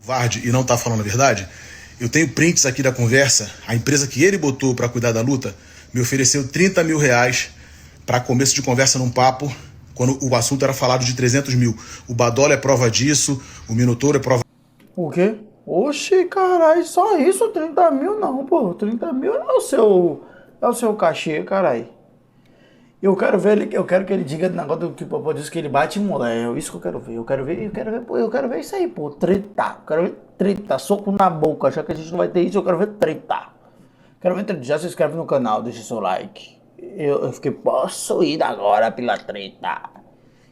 Vardy e não tá falando a verdade, eu tenho prints aqui da conversa. A empresa que ele botou para cuidar da luta me ofereceu 30 mil reais para começo de conversa num papo, quando o assunto era falado de 300 mil. O Badola é prova disso, o Minotouro é prova. O quê? Oxi, caralho, só isso? 30 mil não, pô. 30 mil é o seu cachê, caralho. Eu quero ver ele, eu quero que ele diga do negócio do que o Popó disse que ele bate em mulher. É isso que eu quero ver. Eu quero ver isso aí, pô. Treta. Eu quero ver treta. Soco na boca. Já que a gente não vai ter isso, eu quero ver treta. Quero ver treta. Já se inscreve no canal, deixa seu like. Eu fiquei possuído agora pela treta.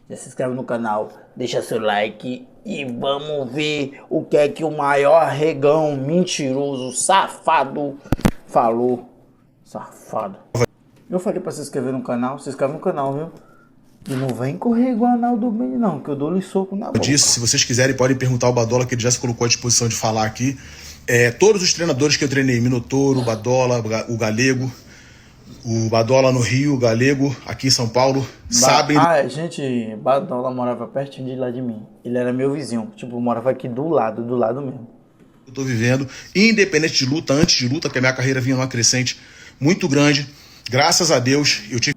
Já se inscreve no canal, deixa seu like e vamos ver o que é que o maior regão mentiroso, safado, falou. Safado. Eu falei pra se inscrever no canal, se inscreve no canal, viu? E não vem correr igual a Naldo Beni não, que eu dou-lhe soco na boca. Disso, se vocês quiserem, podem perguntar ao Badola, que ele já se colocou à disposição de falar aqui. Todos os treinadores que eu treinei, Minotouro, o Badola, o Galego, o Badola no Rio, o Galego aqui em São Paulo, sabem... Gente, Badola morava pertinho de lá de mim. Ele era meu vizinho, tipo, morava aqui do lado mesmo. Eu tô vivendo, independente de luta, antes de luta, porque a minha carreira vinha numa crescente muito grande. Graças a Deus, eu tive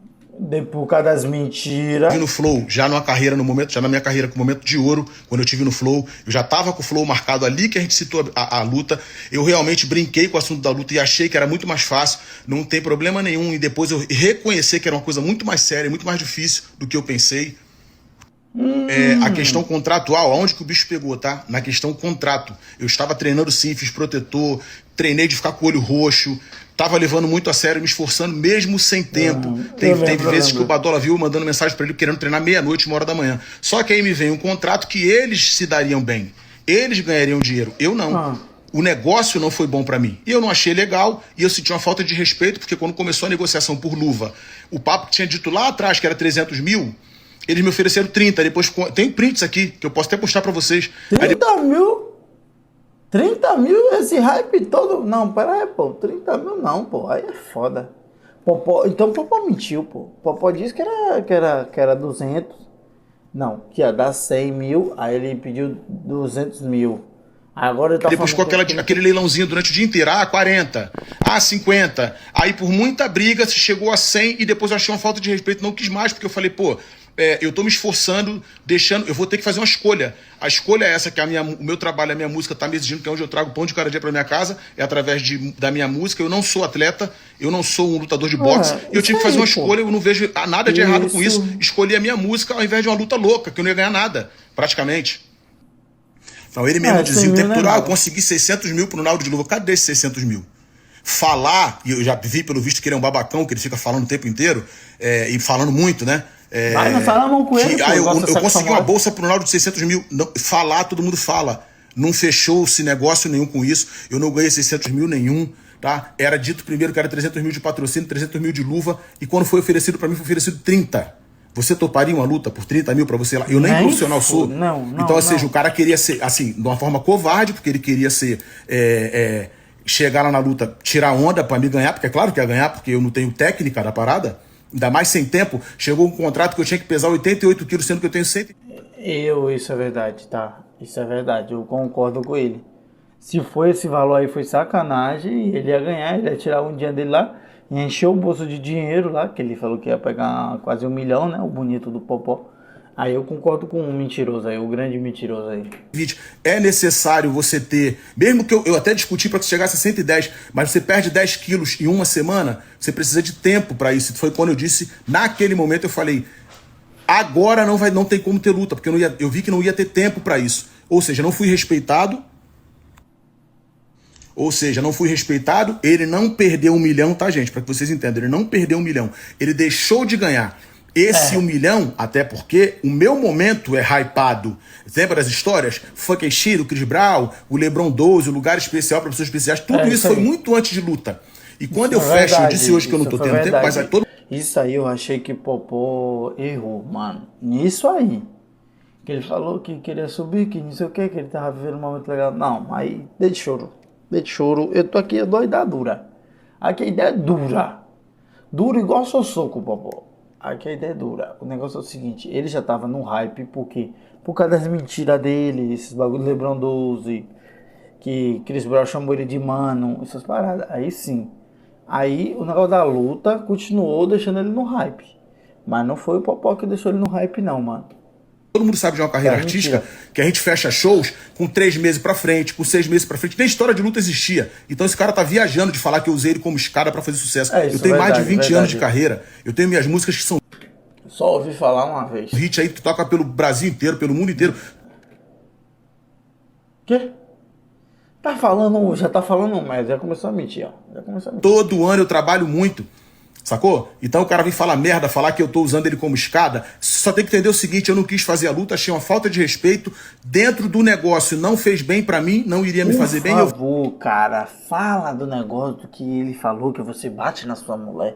Por causa das mentiras. no Flow, já numa carreira no momento, já na minha carreira com o momento de ouro, quando eu tive no Flow, eu já tava com o Flow marcado ali que a gente citou a luta. Eu realmente brinquei com o assunto da luta e achei que era muito mais fácil, não tem problema nenhum. E depois eu reconhecer que era uma coisa muito mais séria, muito mais difícil do que eu pensei. A questão contratual, aonde que o bicho pegou, tá? Na questão contrato. Eu estava treinando sim, fiz protetor, treinei de ficar com o olho roxo, tava levando muito a sério, me esforçando mesmo sem tempo. Teve vezes que o Badola viu mandando mensagem para ele querendo treinar meia-noite, 1h da manhã. Só que aí me vem um contrato que eles se dariam bem. Eles ganhariam dinheiro, eu não. O negócio não foi bom para mim. E eu não achei legal e eu senti uma falta de respeito, porque quando começou a negociação por luva, o papo que tinha dito lá atrás que era 300 mil, eles me ofereceram 30, depois tem prints aqui, que eu posso até postar pra vocês. 30 mil? 30 mil esse hype todo? Não, pera aí, pô. 30 mil não, pô. Aí é foda. Popó, então Popó mentiu, pô. Popó disse que era 200. Não, que ia dar 100 mil, aí ele pediu 200 mil. Agora ele tá depois ficou aquele leilãozinho durante o dia inteiro. 40, 50. Aí por muita briga se chegou a 100 e depois eu achei uma falta de respeito, não quis mais, porque eu falei, pô, eu tô me esforçando, eu vou ter que fazer uma escolha. A escolha é essa, que o meu trabalho, a minha música tá me exigindo, que é onde eu trago pão de cada dia pra minha casa, é através da minha música. Eu não sou atleta, eu não sou um lutador de boxe, eu tive que fazer uma escolha, eu não vejo nada de errado com isso. Escolhi a minha música ao invés de uma luta louca, que eu não ia ganhar nada, praticamente. Então ele mesmo dizia o tempo todo, eu consegui 600 mil pro Naldo de luva. Cadê esses 600 mil? Falar, e eu já vi pelo visto que ele é um babacão, que ele fica falando o tempo inteiro, e falando muito, né? Mas não fala não com ele, eu consegui uma bolsa pro Naldo de 600 mil. Não, falar, todo mundo fala. Não fechou-se negócio nenhum com isso. Eu não ganhei 600 mil nenhum, tá? Era dito primeiro que era 300 mil de patrocínio, 300 mil de luva, e quando foi oferecido pra mim, foi oferecido 30. Você toparia uma luta por 30 mil pra você lá? Eu nem profissional sou. Então, ou seja, o cara queria ser, assim, de uma forma covarde, porque ele queria ser... chegar lá na luta, tirar onda pra me ganhar, porque é claro que ia ganhar, porque eu não tenho técnica da parada, ainda mais sem tempo. Chegou um contrato que eu tinha que pesar 88 quilos, sendo que eu tenho 100. Isso é verdade, tá? Isso é verdade, eu concordo com ele. Se foi esse valor aí, foi sacanagem, ele ia ganhar, ele ia tirar um dia dele lá e encher o bolso de dinheiro lá, que ele falou que ia pegar quase 1 milhão, né? O bonito do Popó. Aí eu concordo com o mentiroso aí, o grande mentiroso aí. É necessário você ter, mesmo que eu até discuti para que você chegasse a 110, mas você perde 10 quilos em uma semana, você precisa de tempo para isso. Foi quando eu disse, naquele momento eu falei, agora não tem como ter luta, porque eu vi que não ia ter tempo para isso. Ou seja, não fui respeitado. Ele não perdeu 1 milhão, tá, gente? Para que vocês entendam, ele não perdeu 1 milhão. Ele deixou de ganhar. Esse 1 milhão, até porque o meu momento é hypado. Lembra das histórias? Fucking Shiro, o Chris Brown, o LeBron 12, o lugar especial para pessoas especiais. Tudo isso foi muito antes de luta. E quando eu fecho, eu disse hoje que eu não tô tendo tempo, mas aí todo... Isso aí eu achei que Popó errou, mano. Nisso aí. Que ele falou que queria subir, que não sei o que ele tava vivendo um momento legal. Não, aí, de choro. Eu tô aqui doidadura. Aqui a ideia é dura. Dura igual soco, Popó. Aqui a ideia é dura. O negócio é o seguinte, ele já tava no hype, por quê? Por causa das mentiras dele, esses bagulho do LeBron 12, que Chris Brown chamou ele de mano, essas paradas. Aí sim. Aí o negócio da luta continuou deixando ele no hype. Mas não foi o Popó que deixou ele no hype, não, mano. Todo mundo sabe de uma carreira artística que a gente fecha shows com 3 meses pra frente, com 6 meses pra frente. Nem história de luta existia. Então esse cara tá viajando de falar que eu usei ele como escada pra fazer sucesso. É isso, eu tenho mais de 20 verdade. anos de carreira. Eu tenho minhas músicas que são Só ouvi falar uma vez. hit aí que toca pelo Brasil inteiro, pelo mundo inteiro. Quê? Tá falando, já tá falando, mas já começou a mentir, ó. Já começou a mentir. Todo ano eu trabalho muito. Sacou? Então o cara vem falar merda, falar que eu tô usando ele como escada. Só tem que entender o seguinte, eu não quis fazer a luta, achei uma falta de respeito dentro do negócio, não fez bem pra mim, não iria me fazer bem. Por favor, cara, fala do negócio que ele falou, que você bate na sua mulher.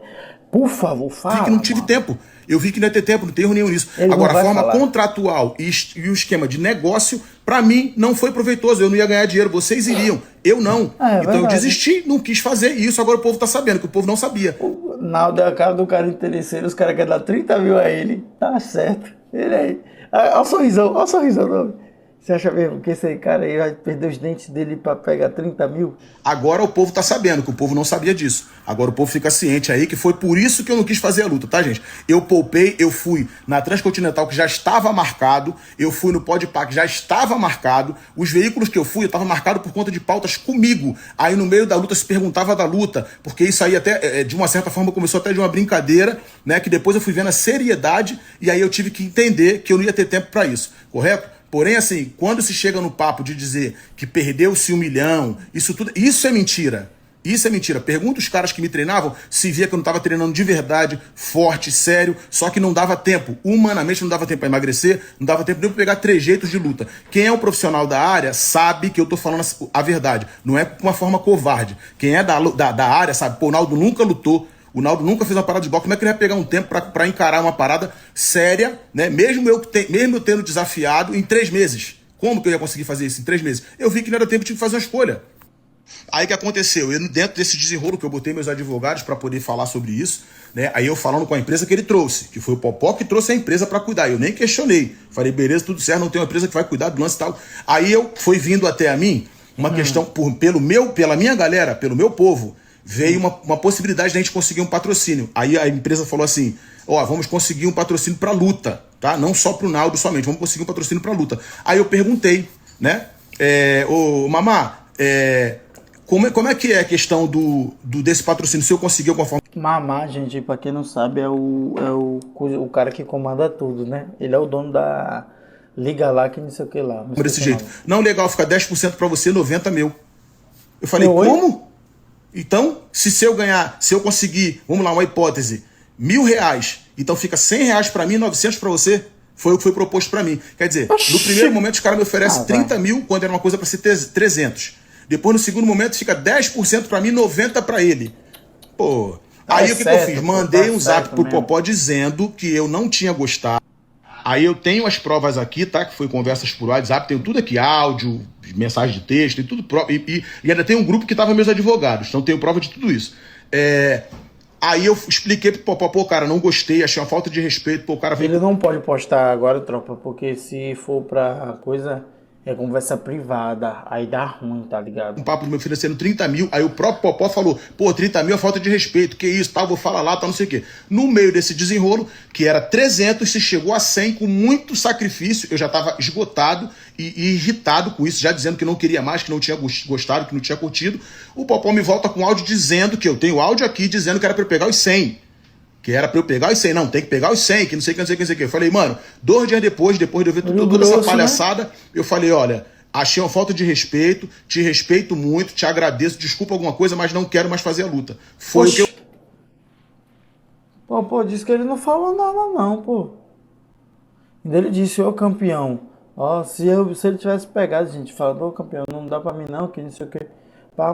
Por favor, fala. Vi que não tive tempo. Eu vi que não ia ter tempo, não tem erro nenhum nisso. Ele Agora, não a vai forma falar. contratual e o esquema de negócio, pra mim, não foi proveitoso. Eu não ia ganhar dinheiro, vocês iriam. Eu não. Então eu verdade. desisti, não quis fazer. E isso agora o povo tá sabendo, que o povo não sabia. O Naldo é a cara do cara interesseiro, os caras querem dar 30 mil a ele. Tá certo. Ele aí. Olha o sorrisão, olha o sorrisão. Não. Você acha mesmo que esse cara aí vai perder os dentes dele pra pegar 30 mil? Agora o povo tá sabendo, que o povo não sabia disso. Agora o povo fica ciente aí que foi por isso que eu não quis fazer a luta, tá, gente? Eu poupei, eu fui na Transcontinental, que já estava marcado, eu fui no Podpah, que já estava marcado, os veículos que eu fui, eu estava marcado por conta de pautas comigo. Aí no meio da luta se perguntava da luta, porque isso aí até, de uma certa forma, começou até de uma brincadeira, né, que depois eu fui vendo a seriedade, e aí eu tive que entender que eu não ia ter tempo pra isso, correto? Porém, assim, quando se chega no papo de dizer que perdeu-se 1 milhão, isso tudo, isso é mentira. Isso é mentira. Pergunta os caras que me treinavam se via que eu não estava treinando de verdade, forte, sério, só que não dava tempo. Humanamente não dava tempo para emagrecer, não dava tempo nem para pegar trejeitos de luta. Quem é um profissional da área sabe que eu tô falando a verdade. Não é com uma forma covarde. Quem é da área sabe, pô, o Naldo nunca lutou. O Naldo nunca fez uma parada de boxe. Como é que ele ia pegar um tempo pra encarar uma parada séria, né? Mesmo eu tendo desafiado em 3 meses. Como que eu ia conseguir fazer isso em 3 meses? Eu vi que não era tempo, tive que fazer uma escolha. Aí o que aconteceu? Eu, dentro desse desenrolo que eu botei meus advogados para poder falar sobre isso, né? Aí eu falando com a empresa que ele trouxe, que foi o Popó que trouxe a empresa para cuidar. Eu nem questionei. Falei, beleza, tudo certo, não tem uma empresa que vai cuidar do lance e tal. Aí foi vindo até a mim uma questão pela minha galera, pelo meu povo, veio uma possibilidade de a gente conseguir um patrocínio. Aí a empresa falou assim, ó, vamos conseguir um patrocínio para luta, tá? Não só pro Naldo somente, vamos conseguir um patrocínio para luta. Aí eu perguntei, né? Ô, Mamá, como é que é a questão desse patrocínio? Se eu conseguir alguma forma... Mamá, gente, pra quem não sabe, é o cara que comanda tudo, né? Ele é o dono da Liga lá, que não sei o que lá. Desse jeito. Não, legal, fica 10% para você, 90 mil. Eu falei, como? Então, se eu conseguir, vamos lá, uma hipótese, R$1.000, então fica R$100 para mim, 900 para você. Foi o que foi proposto para mim. Quer dizer, no primeiro momento os caras me oferecem 30 mil, quando era uma coisa para ser 300. Depois, no segundo momento, fica 10% para mim, 90 para ele. Pô, aí o que eu fiz? Mandei um zap pro Popó dizendo que eu não tinha gostado. Aí eu tenho as provas aqui, tá? Que foi conversas por WhatsApp, tenho tudo aqui, áudio, mensagem de texto, tem tudo e ainda tem um grupo que tava meus advogados, então tenho prova de tudo isso. Aí eu expliquei pro Popó, pô, cara, não gostei, achei uma falta de respeito, pô, o cara veio... Ele não pode postar agora, tropa, porque se for pra coisa... É conversa privada, aí dá ruim, tá ligado? Um papo do meu oferecendo 30 mil, aí o próprio Popó falou, pô, 30 mil é falta de respeito, que isso, tal, vou falar lá, tal, não sei o quê. No meio desse desenrolo, que era 300, se chegou a 100 com muito sacrifício, eu já tava esgotado e irritado com isso, já dizendo que não queria mais, que não tinha gostado, que não tinha curtido. O Popó me volta com áudio dizendo, que eu tenho áudio aqui, dizendo que era pra eu pegar os 100. Que era pra eu pegar os 100, não, tem que pegar os 100, que não sei o que, não sei o que, não sei o que. Eu falei, mano, 2 dias depois de eu ver toda essa palhaçada, né? Eu falei, olha, achei uma falta de respeito, te respeito muito, te agradeço, desculpa alguma coisa, mas não quero mais fazer a luta. Foi o que eu... Pô, disse que ele não falou nada não, pô. Ainda ele disse, ô campeão, ó, se ele tivesse pegado, a gente fala, ô campeão, não dá pra mim não, que não sei o que.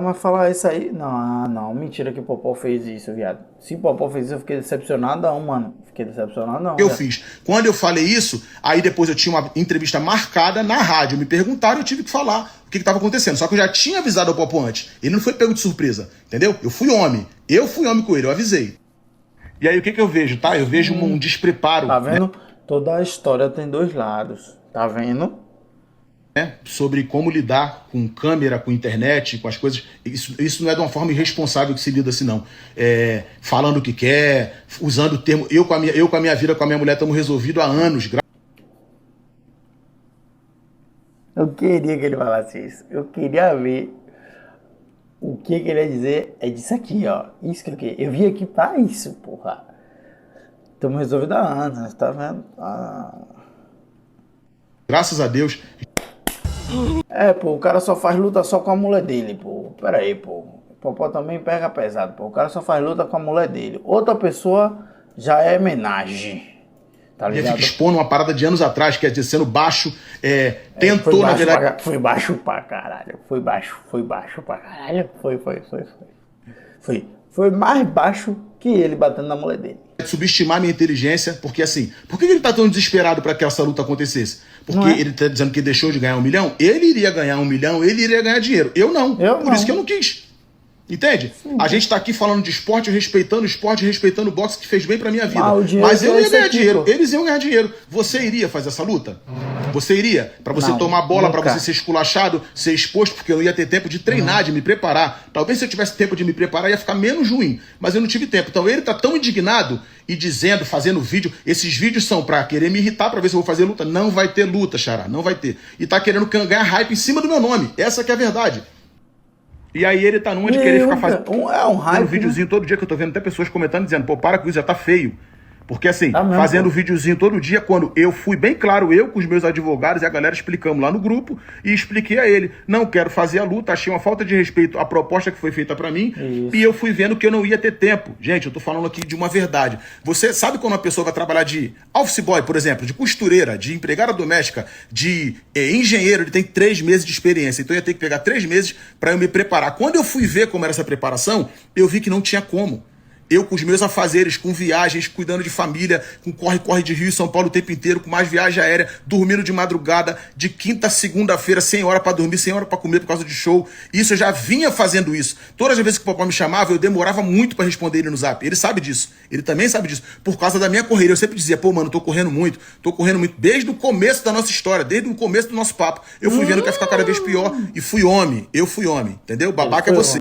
Mas falar isso aí, não, mentira que o Popó fez isso, viado. Se o Popó fez isso, eu fiquei decepcionado, não, mano. Fiquei decepcionado, não. Eu fiz. Quando eu falei isso, aí depois eu tinha uma entrevista marcada na rádio. Me perguntaram e eu tive que falar o que estava acontecendo. Só que eu já tinha avisado ao Popó antes. Ele não foi pego de surpresa, entendeu? Eu fui homem com ele, eu avisei. E aí o que eu vejo, tá? Eu vejo um despreparo. Tá vendo? Né? Toda a história tem 2 lados, tá vendo? né, sobre como lidar com câmera, com internet, com as coisas. Isso não é de uma forma irresponsável que se lida assim, não. Falando o que quer, usando o termo. Eu com a minha vida, com a minha mulher, estamos resolvidos há anos. Eu queria que ele falasse isso. Eu queria ver o que ele ia dizer. É disso aqui, ó. Isso que eu queria. Eu vim aqui pra isso, porra. Estamos resolvidos há anos, tá vendo? Graças a Deus. Pô, o cara só faz luta só com a mulher dele, pô. Pera aí, pô. O Popó também pega pesado, pô. O cara só faz luta com a mulher dele. Outra pessoa já é homenagem. Tá ligado? Ele fica expondo uma parada de anos atrás, quer dizer, sendo baixo, tentou, na verdade. Foi baixo pra caralho. Foi baixo pra caralho. Foi mais baixo que ele batendo na mulher dele. Subestimar minha inteligência, porque assim, por que ele tá tão desesperado para que essa luta acontecesse? Porque ele tá dizendo que deixou de ganhar 1 milhão, ele iria ganhar 1 milhão, ele iria ganhar dinheiro. Eu não. Por isso que eu não quis. Entende? Sim. A gente tá aqui falando de esporte, respeitando o esporte, respeitando o boxe que fez bem pra minha vida. Mas eu ia ganhar dinheiro, eles iam ganhar dinheiro. Você iria fazer essa luta? Você iria? Pra você tomar bola, pra você ser esculachado, ser exposto, porque eu não ia ter tempo de treinar, de me preparar. Talvez se eu tivesse tempo de me preparar, ia ficar menos ruim. Mas eu não tive tempo. Então ele tá tão indignado e dizendo, fazendo vídeo. Esses vídeos são pra querer me irritar, pra ver se eu vou fazer luta. Não vai ter luta, Xará. Não vai ter. E tá querendo ganhar hype em cima do meu nome. Essa que é a verdade. E aí ele tá numa de querer ficar fazendo um videozinho todo dia, que eu tô vendo até pessoas comentando, dizendo, pô, para com isso, já tá feio. Porque assim, fazendo videozinho todo dia, quando eu fui bem claro, eu com os meus advogados e a galera explicamos lá no grupo, e expliquei a ele, não quero fazer a luta, achei uma falta de respeito à proposta que foi feita pra mim, e eu fui vendo que eu não ia ter tempo. Gente, eu tô falando aqui de uma verdade. Você sabe quando uma pessoa vai trabalhar de office boy, por exemplo, de costureira, de empregada doméstica, de engenheiro, ele tem 3 meses de experiência, então eu ia ter que pegar 3 meses pra eu me preparar. Quando eu fui ver como era essa preparação, eu vi que não tinha como. Eu com os meus afazeres, com viagens, cuidando de família, com corre-corre de Rio e São Paulo o tempo inteiro, com mais viagem aérea, dormindo de madrugada, de quinta a segunda-feira, sem hora pra dormir, sem hora pra comer por causa de show. Isso eu já vinha fazendo isso. Todas as vezes que o papai me chamava, eu demorava muito pra responder ele no zap. Ele sabe disso. Ele também sabe disso. Por causa da minha correria. Eu sempre dizia, pô, mano, tô correndo muito. Desde o começo da nossa história, desde o começo do nosso papo. Eu fui vendo que ia ficar cada vez pior e fui homem. Eu fui homem. Entendeu? Babaca é você.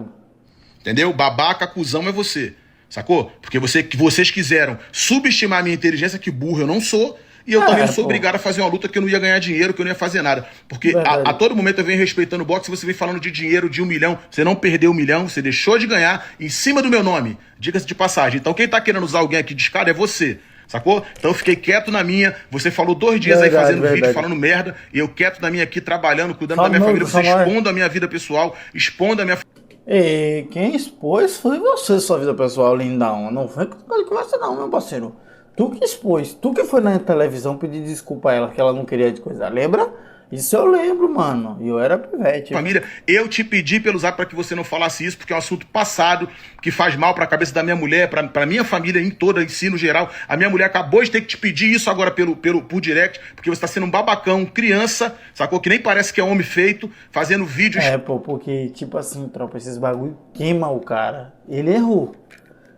Entendeu? Babaca, cuzão é você. Sacou? Porque vocês quiseram subestimar a minha inteligência, que burro eu não sou, e eu também não sou obrigado a fazer uma luta que eu não ia ganhar dinheiro, que eu não ia fazer nada. Porque a todo momento eu venho respeitando o boxe, você vem falando de dinheiro, de 1 milhão, você não perdeu 1 milhão, você deixou de ganhar em cima do meu nome. Diga-se de passagem. Então quem tá querendo usar alguém aqui de escada é você. Sacou? Então eu fiquei quieto na minha. Você falou 2 dias aí fazendo vídeo, falando merda, e eu quieto na minha aqui, trabalhando, cuidando da minha família. Você expondo a minha vida pessoal, expondo a minha... E quem expôs foi você, sua vida pessoal, lindão. Não foi conversa não, meu parceiro. Tu que expôs, tu que foi na televisão pedir desculpa a ela, que ela não queria de coisa. Lembra? Isso eu lembro, mano. E eu era pivete. Família, eu te pedi pelo zap pra que você não falasse isso, porque é um assunto passado, que faz mal pra cabeça da minha mulher, pra minha família em toda, em si, no geral. A minha mulher acabou de ter que te pedir isso agora por direct, porque você tá sendo um babacão, criança, sacou? Que nem parece que é homem feito, fazendo vídeos... Pô, porque, tipo assim, tropa, esses bagulho queima o cara. Ele errou.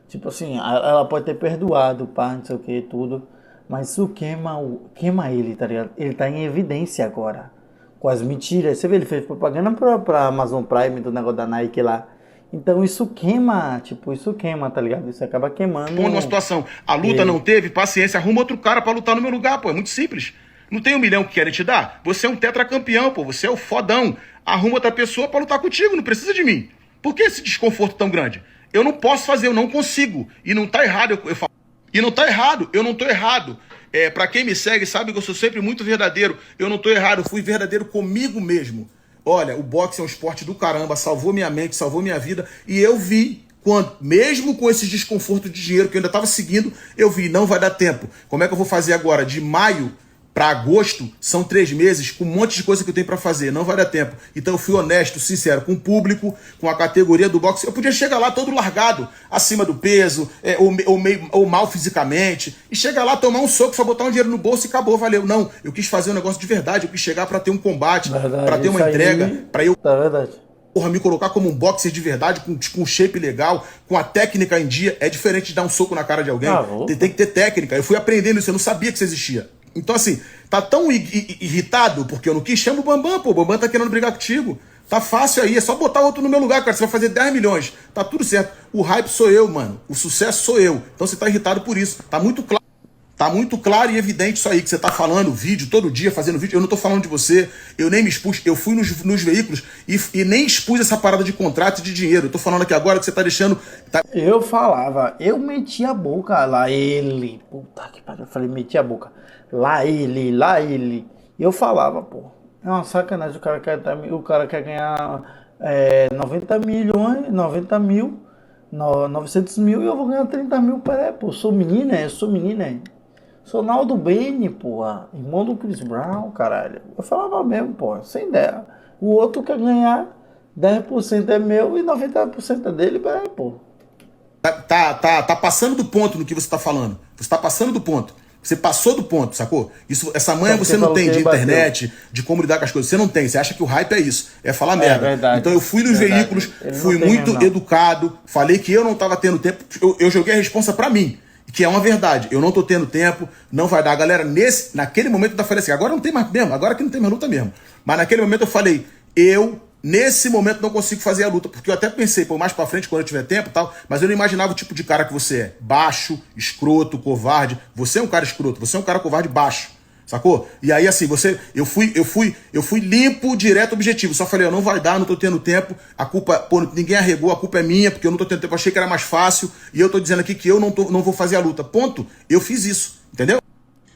Tipo assim, ela pode ter perdoado, pá, não sei o que, tudo... Mas isso queima ele, tá ligado? Ele tá em evidência agora. Com as mentiras. Você vê, ele fez propaganda pra Amazon Prime, do negócio da Nike lá. Então isso queima, tá ligado? Isso acaba queimando. Uma situação, a luta não teve, paciência, arruma outro cara pra lutar no meu lugar, pô. É muito simples. Não tem 1 milhão que querem te dar? Você é um tetracampeão, pô. Você é o fodão. Arruma outra pessoa pra lutar contigo, não precisa de mim. Por que esse desconforto tão grande? Eu não posso fazer, eu não consigo. E não tá errado, eu falo. E não tá errado, eu não tô errado. Pra quem me segue sabe que eu sou sempre muito verdadeiro. Eu não tô errado, eu fui verdadeiro comigo mesmo. Olha, o boxe é um esporte do caramba, salvou minha mente, salvou minha vida. E eu vi, mesmo com esse desconforto de dinheiro que eu ainda tava seguindo, eu vi, não vai dar tempo. Como é que eu vou fazer agora? De maio para agosto, são 3 meses, com um monte de coisa que eu tenho para fazer, não vai dar tempo. Então eu fui honesto, sincero, com o público, com a categoria do boxe. Eu podia chegar lá todo largado, acima do peso, ou mal fisicamente, e chegar lá, tomar um soco, só botar um dinheiro no bolso e acabou, valeu. Não, eu quis fazer um negócio de verdade, eu quis chegar para ter um combate, para ter uma entrega, para eu... Tá verdade. Porra, me colocar como um boxer de verdade, com um shape legal, com a técnica em dia, é diferente de dar um soco na cara de alguém. Tem que ter técnica. Eu fui aprendendo isso, eu não sabia que isso existia. Então, assim, Tá tão irritado porque eu não quis? Chama o Bambam, pô. O Bambam tá querendo brigar contigo. Tá fácil aí, é só botar outro no meu lugar, cara. Você vai fazer 10 milhões. Tá tudo certo. O hype sou eu, mano. O sucesso sou eu. Então você tá irritado por isso. Tá muito claro. Tá muito claro e evidente isso aí que você tá falando, vídeo, todo dia fazendo vídeo. Eu não tô falando de você, eu nem me expus, eu fui nos veículos e nem expus essa parada de contrato e de dinheiro. Eu tô falando aqui agora que você tá deixando. Eu falava, eu metia a boca, lá ele. Puta que pariu, eu falei, metia a boca. Lá ele, lá ele. E eu falava, pô, é uma sacanagem, o cara quer ganhar 90 milhões, 90 mil, 900 mil e eu vou ganhar 30 mil. Peraí, pô, sou menina, eu sou menina. Sou Naldo Bene, porra, irmão do Chris Brown, caralho. Eu falava mesmo, pô, sem ideia. O outro quer ganhar 10% é meu e 90% é dele, peraí, pô. Tá passando do ponto no que você tá falando. Você tá passando do ponto. Você passou do ponto, sacou? Essa manha você não tem de internet, de como lidar com as coisas. Você não tem. Você acha que o hype é isso. É falar merda. Verdade, então eu fui nos veículos, fui muito educado, falei que eu não tava tendo tempo. Eu joguei a responsa pra mim. Que é uma verdade, eu não tô tendo tempo, não vai dar. Galera, naquele momento eu falei assim, agora não tem mais mesmo, agora que não tem mais luta mesmo. Mas naquele momento eu falei, nesse momento não consigo fazer a luta, porque eu até pensei, pô, mais pra frente, quando eu tiver tempo e tal, mas eu não imaginava o tipo de cara que você é. Baixo, escroto, covarde. Você é um cara escroto, você é um cara covarde baixo. Sacou? E aí, assim, eu fui limpo, direto, objetivo. Só falei, não vai dar, não tô tendo tempo. A culpa, pô, ninguém arregou, a culpa é minha, porque eu não tô tendo tempo. Eu achei que era mais fácil. E eu tô dizendo aqui que eu não vou fazer a luta. Ponto. Eu fiz isso, entendeu?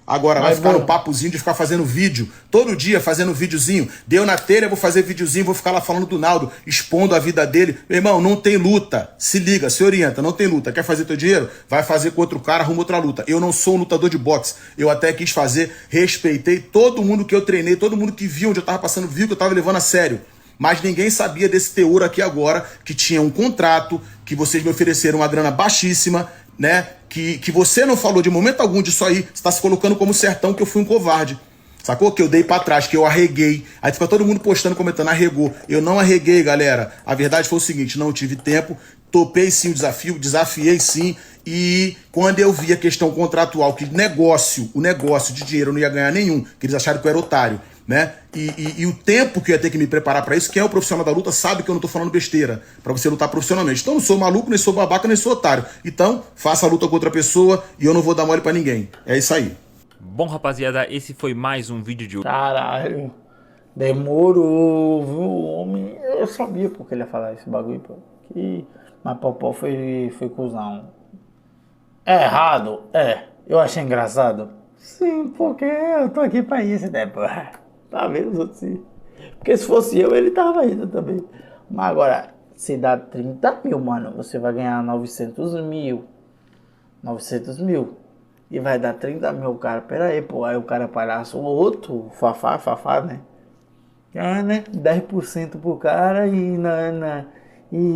Agora vai ficar no papozinho de ficar fazendo vídeo, todo dia fazendo videozinho. Deu na telha, vou fazer videozinho, vou ficar lá falando do Naldo, expondo a vida dele. Meu irmão, não tem luta. Se liga, se orienta, não tem luta. Quer fazer teu dinheiro? Vai fazer com outro cara, arruma outra luta. Eu não sou um lutador de boxe. Eu até quis fazer, respeitei todo mundo que eu treinei, todo mundo que viu onde eu tava passando, viu que eu tava levando a sério. Mas ninguém sabia desse teor aqui agora, que tinha um contrato, que vocês me ofereceram uma grana baixíssima, né? Que você não falou de momento algum disso aí, você tá se colocando como certão que eu fui um covarde. Sacou? Que eu dei pra trás, que eu arreguei. Aí fica todo mundo postando, comentando, arregou. Eu não arreguei, galera. A verdade foi o seguinte, não tive tempo, topei sim o desafio, desafiei sim. E quando eu vi a questão contratual, que o negócio de dinheiro eu não ia ganhar nenhum, que eles acharam que eu era otário, né? E o tempo que eu ia ter que me preparar pra isso, quem é o profissional da luta sabe que eu não tô falando besteira, pra você lutar profissionalmente. Então eu não sou maluco, nem sou babaca, nem sou otário. Então, faça a luta com outra pessoa e eu não vou dar mole pra ninguém. É isso aí. Bom, rapaziada, esse foi mais um vídeo de hoje. Caralho, demorou, viu, homem? Eu sabia porque ele ia falar esse bagulho, pô. Mas Popó foi cuzão. É errado? É. Eu achei engraçado? Sim, porque eu tô aqui pra isso, né, pô? Tá vendo os outros sim. Porque se fosse eu, ele tava indo também. Mas agora, se dá 30 mil, mano, você vai ganhar 900 mil. 900 mil. E vai dar 30 mil, cara. Pera aí, pô. Aí o cara é palhaço. O outro, Fafá, né? Né? 10% pro cara e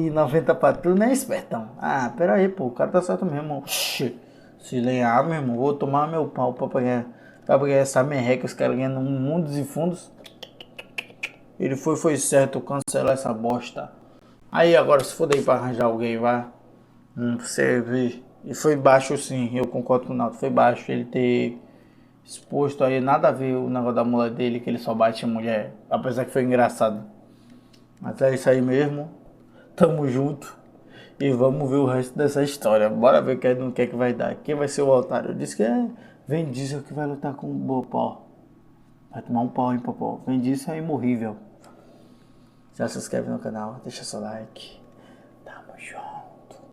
90 pra tu, né, espertão? Ah, pera aí, pô. O cara tá certo mesmo. Oxi. Se lenhar, meu irmão, vou tomar meu pau pra ganhar essa merreca, os caras ganhando mundos e fundos. Ele foi certo cancelar essa bosta. Aí agora, se for daí pra arranjar alguém, vai. Você vê. E foi baixo sim, eu concordo com o Naldo. Foi baixo ele ter exposto aí, nada a ver o negócio da mulher dele, que ele só bate em mulher. Apesar que foi engraçado. Mas é isso aí mesmo. Tamo junto. E vamos ver o resto dessa história. Bora ver no que é que vai dar. Quem vai ser o otário? Eu disse que Vin Diesel que vai lutar com o Popó. Vai tomar um pau, hein, Popó. Vin Diesel é imorrível. Já se inscreve no canal, deixa seu like. Tamo junto.